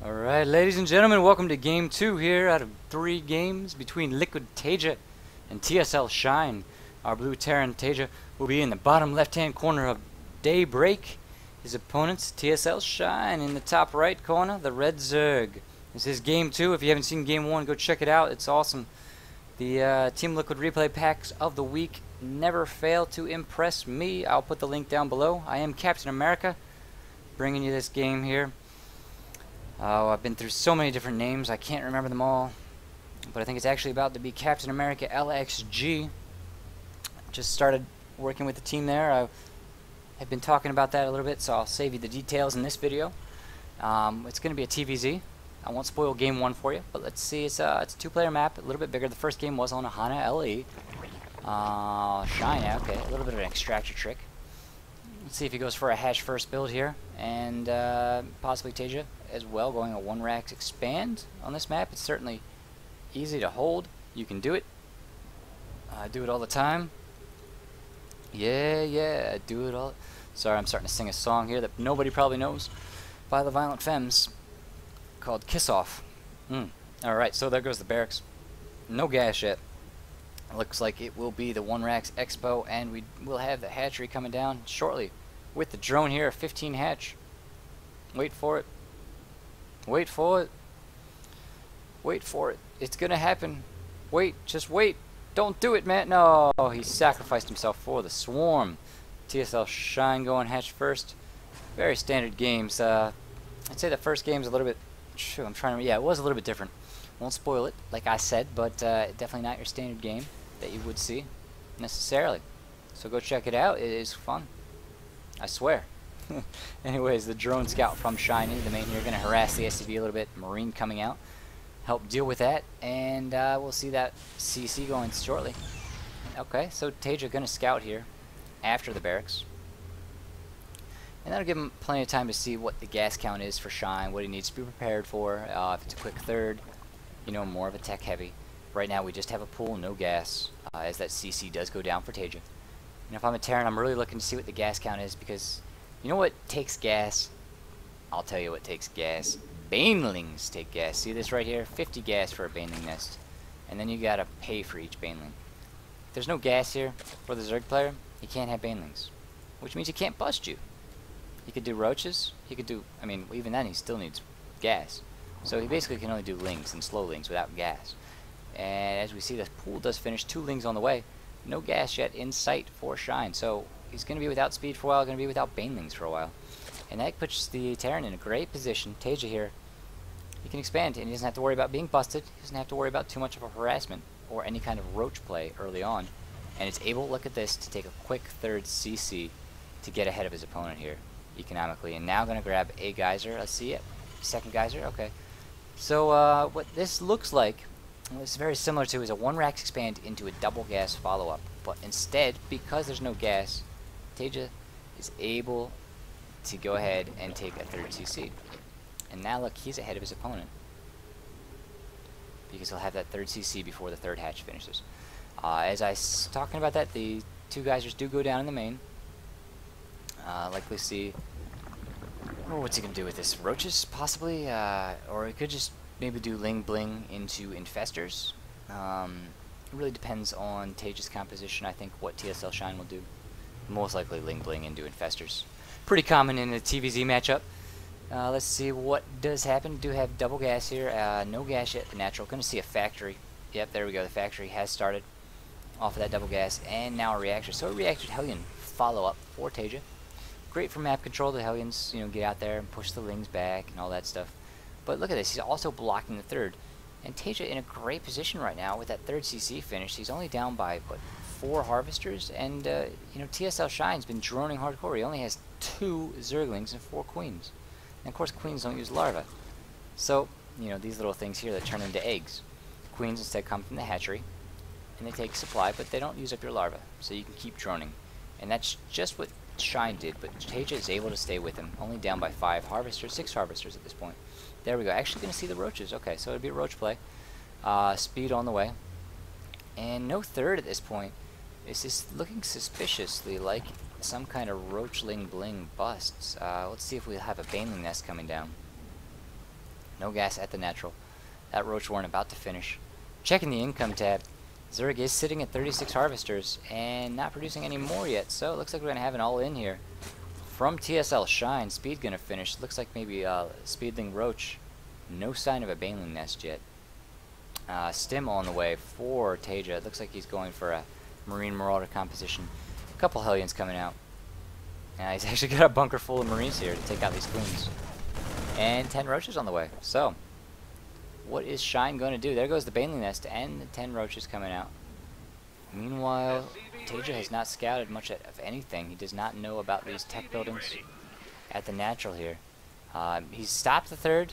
Alright, ladies and gentlemen, welcome to game 2 here out of 3 games between LiquidTaeJa and TSLShine. Our blue Terran Taeja will be in the bottom left-hand corner of Daybreak. His opponent's TSLShine in the top right corner, the red Zerg. This is game 2. If you haven't seen game 1, go check it out. It's awesome. The Team Liquid replay packs of the week never fail to impress me. I'll put the link down below. I am CaptainAmerica, bringing you this game here. Oh, I've been through so many different names, I can't remember them all. But I think it's actually about to be CaptainAmerica LXG. Just started working with the team there. I have been talking about that a little bit, so I'll save you the details in this video. It's going to be a TVZ. I won't spoil game 1 for you, but let's see. It's a 2-player map, a little bit bigger. The first game was on a HANA LE. Shine, okay, a little bit of an extractor trick. Let's see if he goes for a hatch first build here, and possibly Taeja as well, going a 1-rack expand on this map. It's certainly easy to hold. You can do it. I do it all the time. Yeah, I do it all. Sorry, I'm starting to sing a song here that nobody probably knows by the Violent Femmes called Kiss Off. Alright, so there goes the barracks. No gas yet. Looks like it will be the 1-racks expo, and we will have the hatchery coming down shortly with the drone here, a 15 hatch. Wait for it. Wait for it. Wait for it. It's gonna happen. Wait, just wait. Don't do it, man. No, he sacrificed himself for the swarm. TSLShine going hatch first. Very standard games. I'd say the first game's a little bit. I'm trying to. Yeah, it was a little bit different. Won't spoil it, like I said, but definitely not your standard game that you would see necessarily. So go check it out. It is fun. I swear. Anyways, the drone scout from Shiny, the main here, going to harass the SCV a little bit. Marine coming out. Help deal with that, and we'll see that CC going shortly. Okay, so Taeja going to scout here after the barracks. And that'll give him plenty of time to see what the gas count is for Shine, what he needs to be prepared for. If it's a quick third, you know, more of a tech heavy. Right now we just have a pool, no gas, as that CC does go down for Taeja. And if I'm a Terran, I'm really looking to see what the gas count is, because you know what takes gas? I'll tell you what takes gas. Banelings take gas. See this right here? 50 gas for a baneling nest. And then you gotta pay for each baneling. If there's no gas here for the Zerg player, he can't have banelings, which means he can't bust you. He could do roaches. He could do, I mean, even then he still needs gas. So he basically can only do lings and slow lings without gas. And as we see, the pool does finish 2 lings on the way. No gas yet in sight for Shine. So he's going to be without speed for a while, going to be without banelings for a while. And that puts the Terran in a great position. Taeja here, he can expand, and he doesn't have to worry about being busted. He doesn't have to worry about too much of a harassment or any kind of roach play early on. And it's able, look at this, to take a quick third CC to get ahead of his opponent here economically. And now going to grab a geyser. Let's see it. Second geyser. Okay. So what this looks like, it's very similar to, is a 1-rack expand into a double gas follow-up. But instead, because there's no gas, Taeja is able to go ahead and take a third CC. And now look, he's ahead of his opponent, because he'll have that third CC before the third hatch finishes. As I was talking about that, the 2 geysers do go down in the main. Likely see, oh, what's he going to do with this? Roaches, possibly? Or he could just maybe do Ling Bling into Infestors. It really depends on Taeja's composition, I think, what TSLShine will do. Most likely Ling Bling into Infestors. Pretty common in a TVZ matchup. Let's see what does happen. Do have double gas here. No gas yet. The natural. Going to see a factory. Yep, there we go. The factory has started off of that double gas, and now a reactor. So a reactor Hellion follow-up for Taeja. Great for map control. The Hellions, you know, get out there and push the Lings back and all that stuff. But look at this. He's also blocking the third. And Taeja in a great position right now with that third CC finish. He's only down by, what, 4 harvesters? And, you know, TSLShine's been droning hardcore. He only has 2 Zerglings and 4 queens. And, of course, queens don't use larvae. So, you know, these little things here that turn into eggs. Queens instead come from the hatchery, and they take supply, but they don't use up your larvae. So you can keep droning. And that's just what Shine did, but Taeja is able to stay with him. Only down by 5 harvesters, 6 harvesters at this point. There we go. Actually going to see the roaches. Okay, so it'll be a roach play. Speed on the way. And no third at this point. It's just looking suspiciously like some kind of roach Ling Bling busts. Let's see if we have a baneling nest coming down. No gas at the natural. That roach warren about to finish. Checking the income tab. Zerg is sitting at 36 harvesters and not producing any more yet, so it looks like we're going to have an all-in here. From TSLShine, Speed going to finish. Looks like maybe Speedling Roach. No sign of a Baneling nest yet. Stim on the way for TaeJa. It looks like he's going for a Marine Marauder composition. A couple Hellions coming out. He's actually got a bunker full of Marines here to take out these queens. And 10 roaches on the way. So, what is Shine going to do? There goes the Baneling nest and the 10 roaches coming out. Meanwhile, TaeJa has not scouted much of anything. He does not know about these tech buildings at the natural here. He's stopped the third,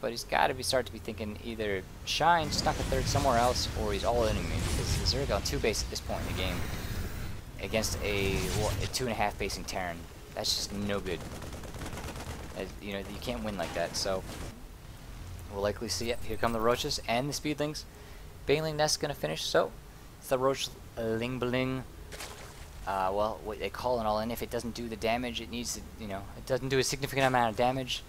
but he's got to start to be thinking either Shine stuck a third somewhere else, or he's all-inning me, because the Zerg on 2 base at this point in the game against a 2.5 basing Terran. That's just no good. You know, you can't win like that, so we'll likely see it. Here come the roaches and the speedlings. Baneling nest gonna finish, so it's the roach ling-bling. Well, what they call it all in. If it doesn't do the damage it needs to, you know, it doesn't do a significant amount of damage,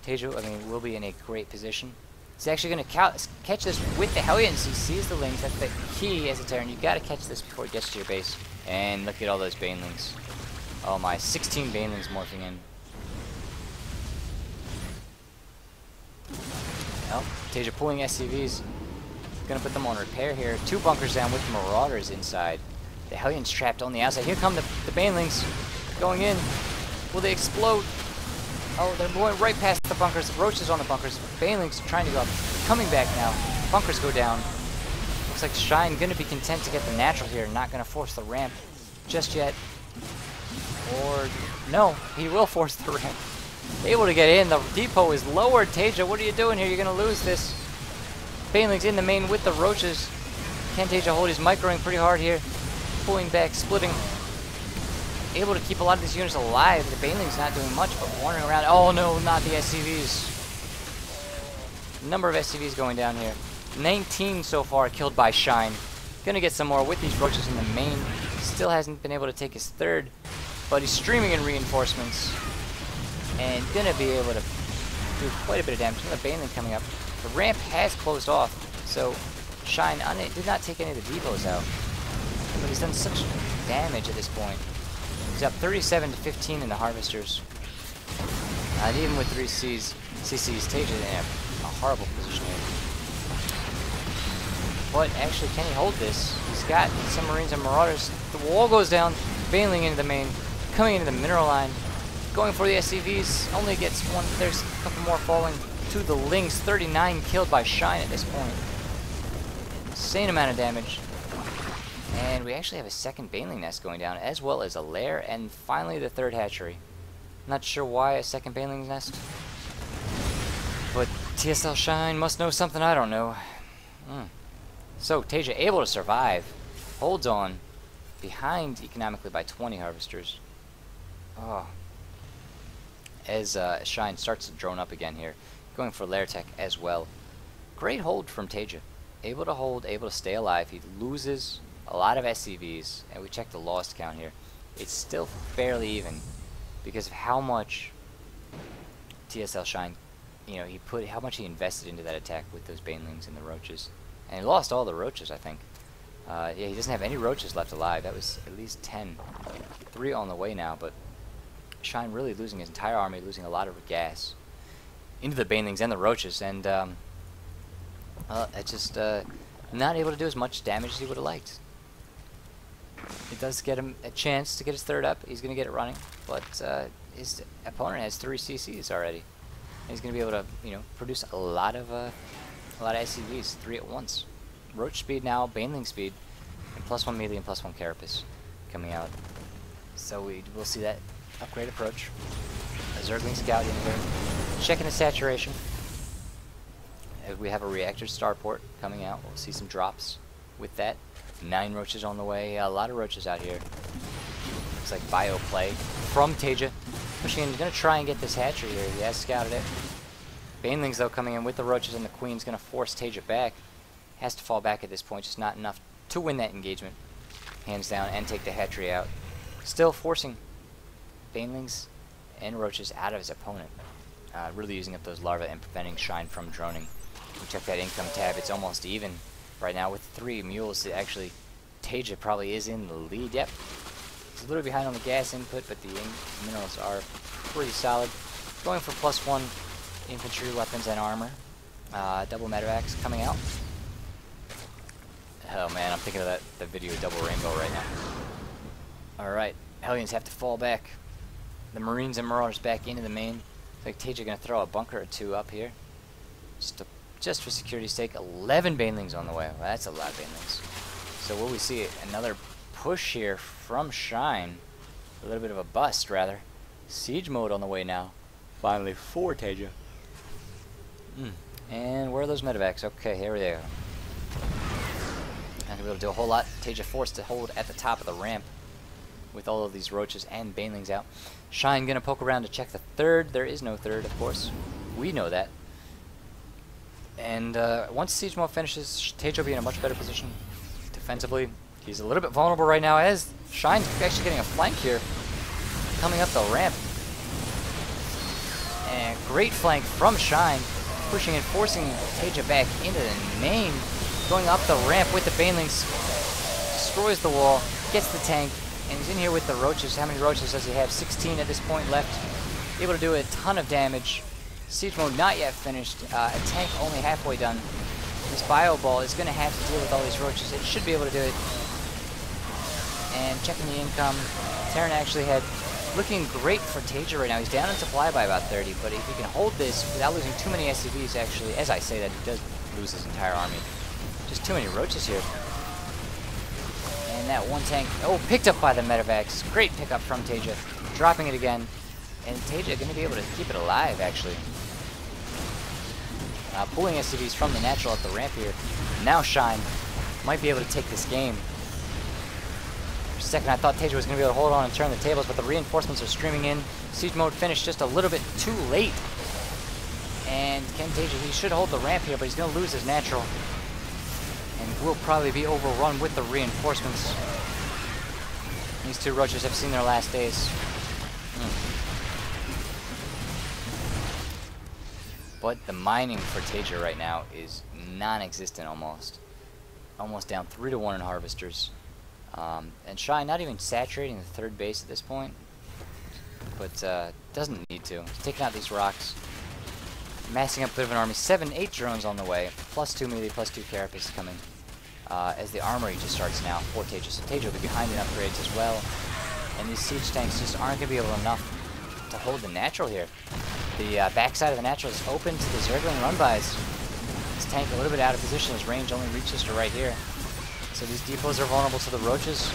TaeJa, I mean, will be in a great position. He's actually going to catch this with the Hellions. He sees the lings. That's the key as a Terran. You've got to catch this before it gets to your base. And look at all those Banelings. Oh my, 16 Banelings morphing in. Well, TaeJa pulling SCVs. Gonna put them on repair here. 2 bunkers down with Marauders inside. The Hellions trapped on the outside. Here come the Banelings going in. Will they explode? Oh, they're going right past the bunkers. Roaches on the bunkers. Banelings trying to go up. Coming back now. Bunkers go down. Looks like Shine gonna be content to get the natural here. Not gonna force the ramp just yet. Or no, he will force the ramp. Able to get in. The depot is lowered. TaeJa, what are you doing here? You're gonna lose this. Banelings in the main with the roaches. Can TaeJa hold? He's microing pretty hard here. Pulling back, splitting. Able to keep a lot of these units alive. The Baneling's not doing much, but wandering around. Oh no, not the SCVs. Number of SCVs going down here. 19 so far killed by Shine. Gonna get some more with these roaches in the main. Still hasn't been able to take his third, but he's streaming in reinforcements. And gonna be able to do quite a bit of damage. Another Baneling coming up. The ramp has closed off, so Shine did not take any of the depots out. But he's done such damage at this point. He's up 37 to 15 in the harvesters. And even with 3 CCs, TaeJa in a horrible position here. But actually, can he hold this? He's got some Marines and Marauders. The wall goes down, Baneling into the main, coming into the mineral line, going for the SCVs. Only gets one. There's a couple more falling to the Lings. 39 killed by Shine at this point. Insane amount of damage. And we actually have a second Baneling nest going down, as well as a lair, and finally the third hatchery. Not sure why a second Baneling nest, but TSLShine must know something I don't know. So TaeJa able to survive, holds on, behind economically by 20 harvesters. Oh, as Shine starts to drone up again here, going for lair tech as well. Great hold from TaeJa, able to hold, able to stay alive. He loses a lot of SCVs, and we check the lost count here. It's still fairly even because of how much TSLShine, you know, how much he invested into that attack with those Banelings and the roaches. And he lost all the roaches, I think. Yeah, he doesn't have any roaches left alive. That was at least 10. 3 on the way now, but Shine really losing his entire army, losing a lot of gas into the Banelings and the roaches, and it's just not able to do as much damage as he would have liked. It does get him a chance to get his third up. He's going to get it running, but his opponent has 3 CCs already. And he's going to be able to, you know, produce a lot of SCVs, 3 at once. Roach speed now, Baneling speed, and +1 melee and +1 carapace coming out. So we will see that upgrade approach. A Zergling scout in here, checking the saturation. We have a reactor starport coming out. We'll see some drops with that. 9 roaches on the way. A lot of roaches out here. Looks like bio play from TaeJa. Pushing in. He's going to try and get this hatchery here. He has scouted it. Banelings, though, coming in with the roaches, and the Queen's going to force TaeJa back. Has to fall back at this point. Just not enough to win that engagement. Hands down, and take the hatchery out. Still forcing Banelings and roaches out of his opponent. really using up those larvae and preventing Shine from droning. We check that income tab, it's almost even right now with 3 mules. Actually, TSL probably is in the lead. Yep, it's a little behind on the gas input, but the minerals are pretty solid. Going for +1 infantry weapons and armor. Double medevacs coming out. Oh man, I'm thinking of the video Double Rainbow right now. Alright, Hellions have to fall back. The Marines and Marauders back into the main. I think TSL going to throw a bunker or 2 up here. Just for security's sake. 11 banelings on the way. Well, that's a lot of banelings. So will we see another push here from Shine? A little bit of a bust, rather. Siege mode on the way now. Finally, for TSL. And where are those medevacs? Okay, here they are. Not going to be able to do a whole lot. TSL forced to hold at the top of the ramp with all of these roaches and banelings out. Shine going to poke around to check the third. There is no third, of course. We know that. And once siege mode finishes, TSL will be in a much better position defensively. He's a little bit vulnerable right now as Shine's actually getting a flank here. Coming up the ramp. And great flank from Shine. Pushing and forcing TSL back into the main. Going up the ramp with the banelings. Destroys the wall. Gets the tank. And he's in here with the roaches. How many roaches does he have? 16 at this point left. Able to do a ton of damage. Siege mode not yet finished. A tank only halfway done. This bio ball is going to have to deal with all these roaches. It should be able to do it. And checking the income. Terran actually had looking great for TSL right now. He's down in supply by about 30, but if he can hold this without losing too many SCVs, actually, as I say that, he does lose his entire army. Just too many roaches here. And that one tank, oh, picked up by the medevacs. Great pickup from TSL. Dropping it again. And TSL going to be able to keep it alive, actually. Pulling SCVs from the natural at the ramp here. Now Shine might be able to take this game. For a second I thought TSL was going to be able to hold on and turn the tables, but the reinforcements are streaming in. Siege mode finished just a little bit too late. And can TSL, he should hold the ramp here, but he's going to lose his natural. And will probably be overrun with the reinforcements. These 2 roaches have seen their last days. But the mining for TSL right now is non-existent almost. Almost down 3-1 in harvesters. And Shine not even saturating the 3rd base at this point. But doesn't need to. He's taking out these rocks. Massing up a bit of an army. 8 drones on the way. +2 melee, +2 carapace coming. As the armory just starts now for TSL. So TSL will be behind in upgrades as well. And these siege tanks just aren't going to be able enough to hold the natural here. The backside of the natural is open to the Zergling run-bys. This tank a little bit out of position. His range only reaches to right here. So these depots are vulnerable to the roaches.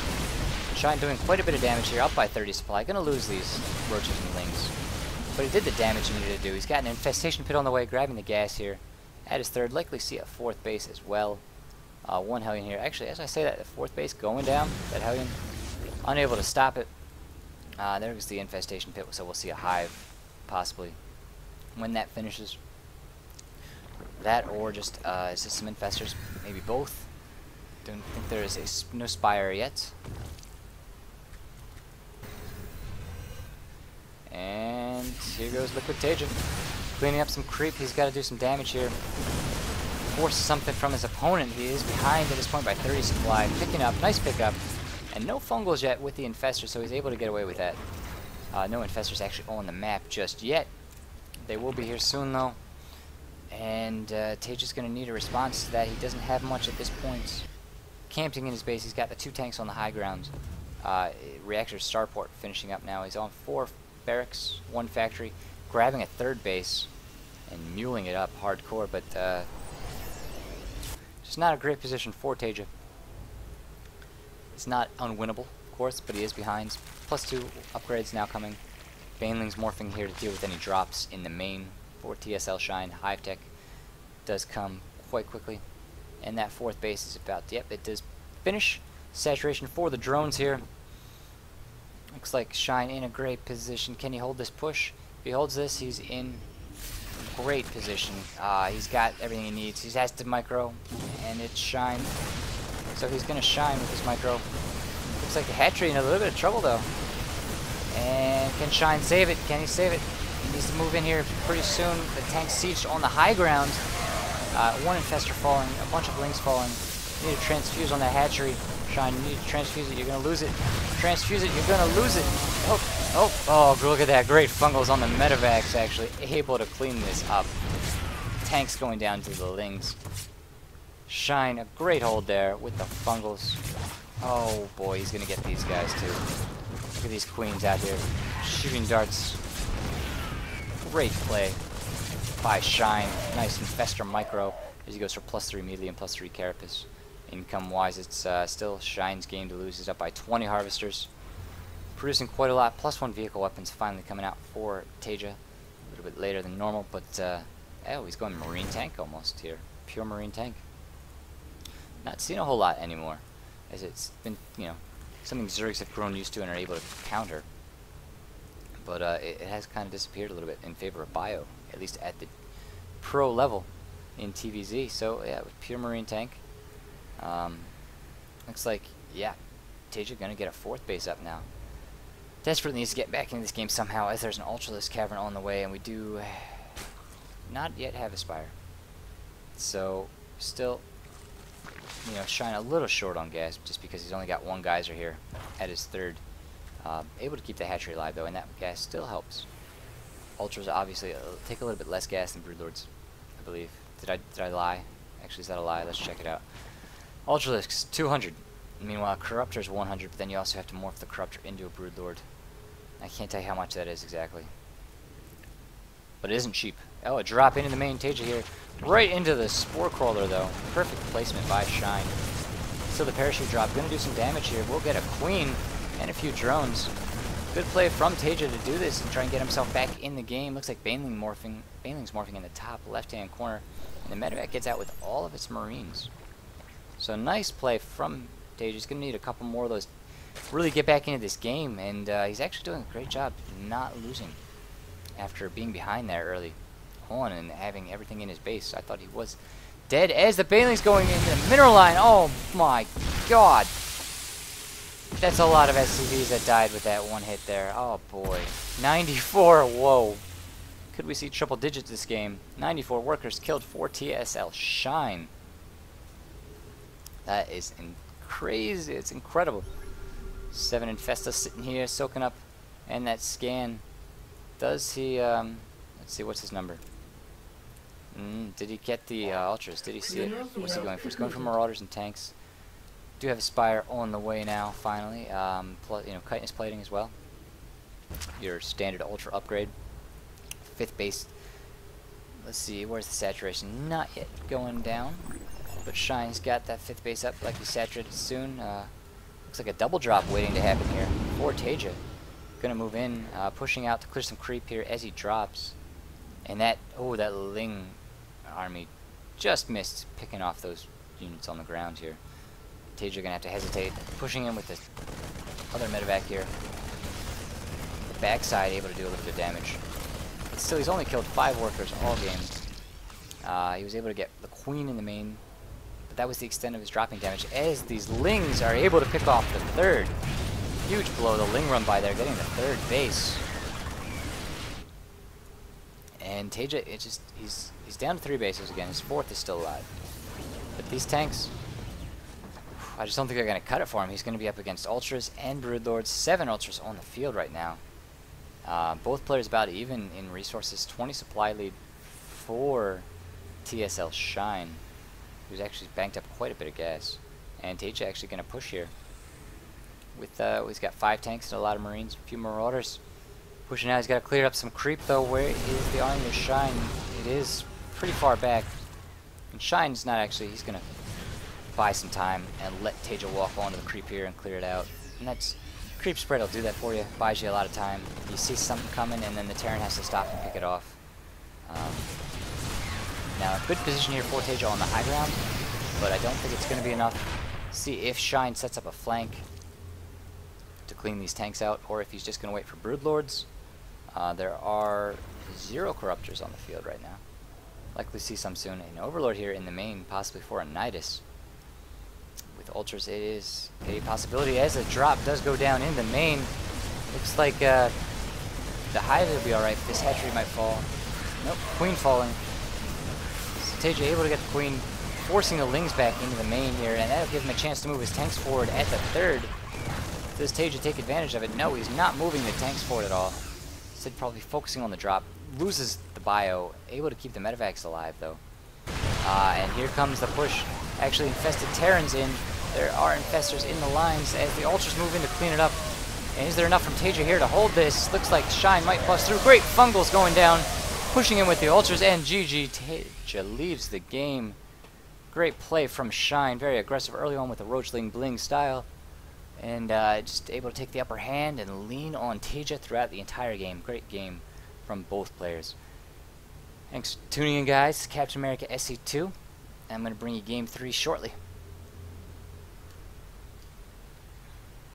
Shine doing quite a bit of damage here, up by 30 supply. Gonna lose these roaches and lings. But he did the damage he needed to do. He's got an infestation pit on the way, grabbing the gas here. At his 3rd, likely see a 4th base as well. 1 Hellion here. Actually, as I say that, the 4th base going down. That Hellion, unable to stop it. There goes the infestation pit, so we'll see a hive, possibly, when that finishes. That or just is this some infestors? Maybe both. Don't think there is no spire yet. And here goes LiquidTaeJa, cleaning up some creep. He's got to do some damage here. Force something from his opponent. He is behind at this point by 30 supply. Picking up, nice pickup. And no fungals yet with the infestors, so he's able to get away with that. No infestors actually on the map just yet. They will be here soon, though. And TSL's going to need a response to that. He doesn't have much at this point. Camping in his base, he's got the 2 tanks on the high ground. Reactor starport finishing up now. He's on 4 barracks, 1 factory, grabbing a 3rd base and muling it up hardcore, but just not a great position for TSL. It's not unwinnable, of course, but he is behind. +2 upgrades now coming. Banelings morphing here to deal with any drops in the main for TSLShine. Hive tech does come quite quickly. And that 4th base is about, yep, it does finish. Saturation for the drones here. Looks like Shine in a great position. Can he hold this push? If he holds this, he's in great position. He's got everything he needs. He has to micro, and it's Shine. So he's going to Shine with his micro. Looks like the hatchery in a little bit of trouble, though. And can Shine save it? Can he save it? He needs to move in here pretty soon. The tank sieged on the high ground. One infestor falling, a bunch of lings falling. You need to transfuse on that hatchery. Shine, you need to transfuse it, you're gonna lose it. Transfuse it, you're gonna lose it. Oh, look at that. Great fungals on the medevacs, actually able to clean this up. Tanks going down to the lings. Shine, a great hold there with the fungals. Oh boy, he's gonna get these guys too. Look at these queens out here shooting darts. Great play by Shine. Nice infestor micro as he goes for +3 melee and +3 carapace. Income wise, it's still Shine's game to lose. He's up by 20 harvesters. Producing quite a lot. +1 vehicle weapons finally coming out for TSLShine. A little bit later than normal, but oh, he's going marine tank almost here. Pure marine tank. Not seeing a whole lot anymore, as it's been, you know, something Zergs have grown used to and are able to counter. But it has kind of disappeared a little bit in favor of Bio, at least at the pro level in TVZ. So yeah, with pure marine tank, looks like, yeah, TSLShine gonna get a 4th base up now. Desperately needs to get back into this game somehow, as there's an Ultralisk Cavern on the way, and we do not yet have a Spire. So still, you know, Shine a little short on gas just because he's only got 1 geyser here at his 3rd. Able to keep the hatchery alive though, and that gas still helps. Ultras obviously take a little bit less gas than Broodlords, I believe. Did I lie? Actually, is that a lie? Let's check it out. Ultralisks 200. Meanwhile, Corruptor's 100, but then you also have to morph the Corruptor into a Broodlord. I can't tell you how much that is exactly, but it isn't cheap. Oh, a drop into the main TSLShine here, right into the Spore Crawler though. Perfect placement by Shine. So the parachute drop gonna do some damage here. We'll get a queen and a few drones. Good play from TSLShine to do this and try and get himself back in the game. Looks like Baneling's morphing in the top left-hand corner, and the medevac gets out with all of its marines. So nice play from TSLShine. He's gonna need a couple more of those. Really get back into this game, and he's actually doing a great job not losing after being behind there early on and having everything in his base. I thought he was dead as the Baneling's going into the mineral line. Oh my god. That's a lot of SCVs that died with that one hit there. Oh boy. 94, whoa. Could we see triple digits this game? 94 workers killed for TSLShine. That is crazy. It's incredible. 7 Infesta sitting here soaking up, and that scan. Does he, let's see, what's his number? Did he get the Ultras? Did he see it? What's he going for? He's going for Marauders and tanks. Do have a Spire on the way now, finally. You know, chitinous plating as well. Your standard Ultra upgrade. 5th base. Let's see, where's the saturation? Not yet going down, but Shine's got that 5th base up, like he's saturated soon. Looks like a double drop waiting to happen here for TSLShine. Gonna move in, pushing out to clear some creep here as he drops. And that, oh, that Ling army just missed picking off those units on the ground here. TSLShine gonna have to hesitate, pushing in with the other medevac here. The backside able to do a little bit of damage, but still he's only killed 5 workers all game. He was able to get the queen in the main, but that was the extent of his dropping damage, as these Lings are able to pick off the 3rd. Huge blow, the Ling run by there, getting the 3rd base. And TSLShine, it just, he's down to 3 bases again. His 4th is still alive. But these tanks, I just don't think they're going to cut it for him. He's going to be up against Ultras and Broodlords. 7 Ultras on the field right now. Both players about even in resources. 20 supply lead for TSLShine, who's actually banked up quite a bit of gas. And TSLShine actually going to push here. With he's got 5 tanks and a lot of Marines, a few Marauders. Pushing out, he's got to clear up some creep though. Where is the army of Shine? It is pretty far back. And Shine's not actually, he's going to buy some time and let TSLShine walk onto the creep here and clear it out. And that's, creep spread will do that for you, buys you a lot of time. You see something coming and then the Terran has to stop and pick it off. Now, good position here for TSLShine on the high ground, but I don't think it's going to be enough. See if Shine sets up a flank to clean these tanks out, or if he's just going to wait for Broodlords. There are 0 Corruptors on the field right now. Likely see some soon. An Overlord here in the main, possibly for a Nidus. With Ultras, it is a possibility as a drop does go down in the main. Looks like The hive will be alright, but this hatchery might fall. Nope, queen falling. So TSLShine able to get the queen, forcing the lings back into the main here, and that'll give him a chance to move his tanks forward at the third. Does TSLShine take advantage of it? No, he's not moving the tanks forward at all. Instead, probably focusing on the drop. Loses the bio, able to keep the medevacs alive though. And here comes the push. Actually, infested Terrans in. There are infestors in the lines as the ultras move in to clean it up. And is there enough from TSLShine here to hold this? Looks like Shine might bust through. Great fungals going down, pushing in with the ultras, and GG. TSLShine leaves the game. Great play from Shine, very aggressive early on with the Roachling Bling style. And just able to take the upper hand and lean on TSLShine throughout the entire game. Great game from both players. Thanks for tuning in, guys. Captain America SC2. I'm going to bring you game 3 shortly.